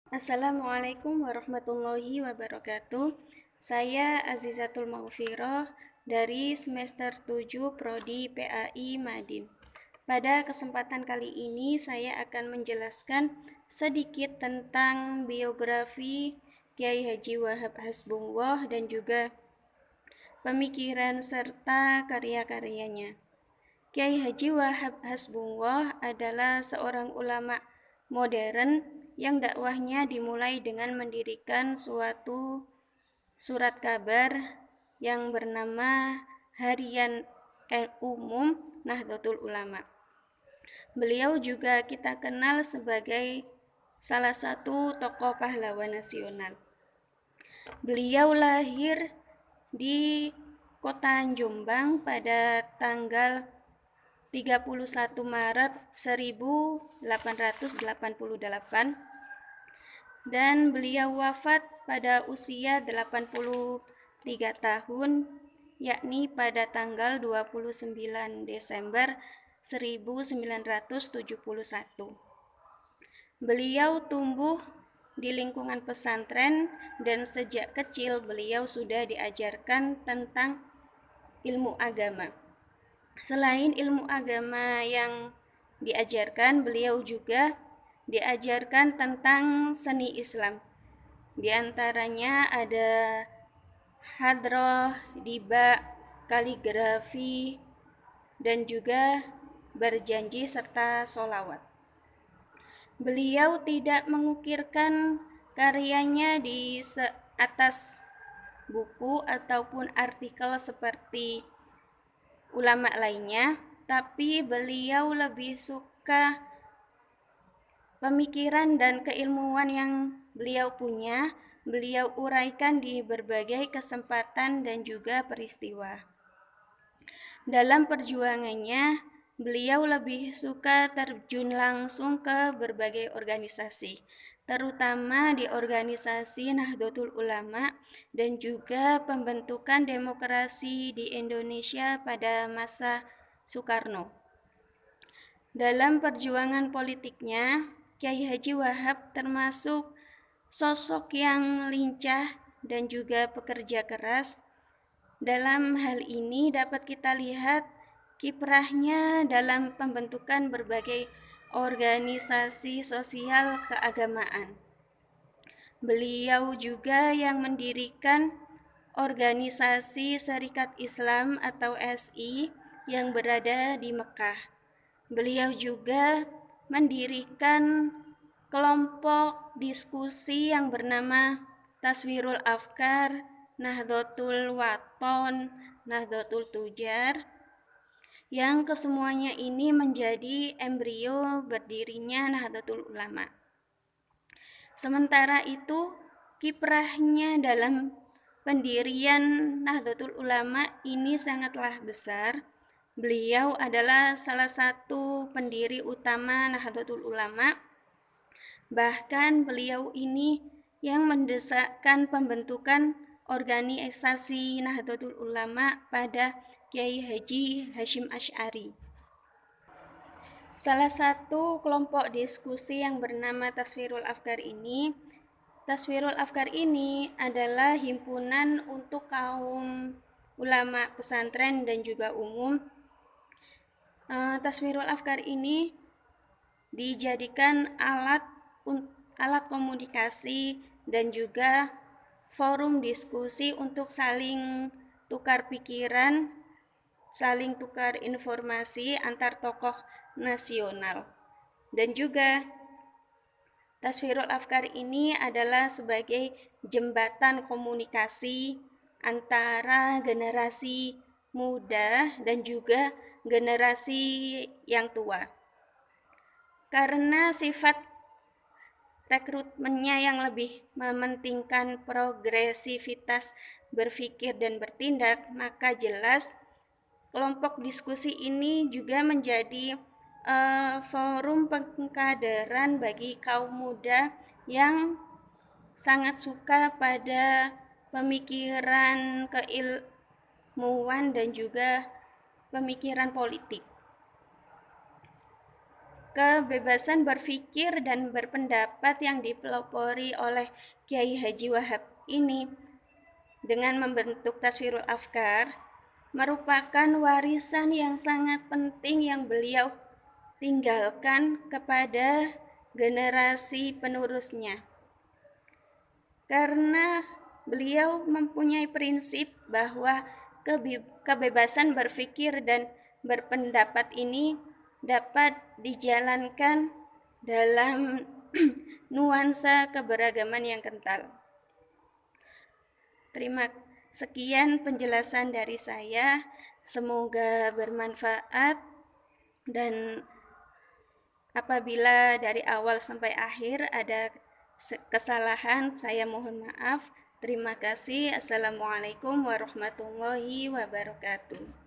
Assalamualaikum warahmatullahi wabarakatuh. Saya Azizatul Maghfirah dari semester 7 Prodi PAI Madin. Pada kesempatan kali ini saya akan menjelaskan sedikit tentang biografi Kiai Haji Wahab Hasbullah dan juga pemikiran serta karya-karyanya. Kiai Haji Wahab Hasbullah adalah seorang ulama modern yang dakwahnya dimulai dengan mendirikan suatu surat kabar yang bernama Harian Umum Nahdlatul Ulama. Beliau juga kita kenal sebagai salah satu tokoh pahlawan nasional. Beliau lahir di kota Jombang pada tanggal 31 Maret 1888 dan beliau wafat pada usia 83 tahun, yakni pada tanggal 29 Desember 1971. Beliau tumbuh di lingkungan pesantren dan sejak kecil beliau sudah diajarkan tentang ilmu agama. Selain ilmu agama yang diajarkan, beliau juga diajarkan tentang seni Islam. Di antaranya ada hadroh, diba, kaligrafi, dan juga berjanji serta sholawat. Beliau tidak mengukirkan karyanya di atas buku ataupun artikel seperti ulama lainnya, tapi beliau lebih suka pemikiran dan keilmuan yang beliau punya, beliau uraikan di berbagai kesempatan dan juga peristiwa. Dalam perjuangannya, beliau lebih suka terjun langsung ke berbagai organisasi, terutama di organisasi Nahdlatul Ulama dan juga pembentukan demokrasi di Indonesia pada masa Soekarno. Dalam perjuangan politiknya, Kiai Haji Wahab termasuk sosok yang lincah dan juga pekerja keras. Dalam hal ini dapat kita lihat kiprahnya dalam pembentukan berbagai organisasi sosial keagamaan. Beliau juga yang mendirikan organisasi Serikat Islam atau SI yang berada di Mekah. Beliau juga mendirikan kelompok diskusi yang bernama Taswirul Afkar, Nahdlatul Wathon, Nahdlatul Tujar, yang kesemuanya ini menjadi embrio berdirinya Nahdlatul Ulama. Sementara itu, kiprahnya dalam pendirian Nahdlatul Ulama ini sangatlah besar. Beliau adalah salah satu pendiri utama Nahdlatul Ulama. Bahkan beliau ini yang mendesakkan pembentukan organisasi Nahdlatul Ulama pada Kiai Haji Hasyim Asy'ari. Salah satu kelompok diskusi yang bernama Taswirul Afkar ini adalah himpunan untuk kaum ulama pesantren dan juga umum. Taswirul Afkar ini dijadikan alat komunikasi dan juga forum diskusi untuk saling tukar pikiran, saling tukar informasi antar tokoh nasional. Dan juga Taswirul Afkar ini adalah sebagai jembatan komunikasi antara generasi muda dan juga generasi yang tua. Karena sifat rekrutmennya yang lebih mementingkan progresivitas berpikir dan bertindak, maka jelas kelompok diskusi ini juga menjadi forum pengkaderan bagi kaum muda yang sangat suka pada pemikiran keilmuan dan juga pemikiran politik. kebebasan berpikir dan berpendapat yang dipelopori oleh Kiai Haji Wahab ini dengan membentuk Taswirul Afkar merupakan warisan yang sangat penting yang beliau tinggalkan kepada generasi penerusnya. Karena beliau mempunyai prinsip bahwa kebebasan berpikir dan berpendapat ini dapat dijalankan dalam nuansa keberagaman yang kental. Sekian penjelasan dari saya, semoga bermanfaat, dan apabila dari awal sampai akhir ada kesalahan, saya mohon maaf. Terima kasih. Assalamualaikum warahmatullahi wabarakatuh.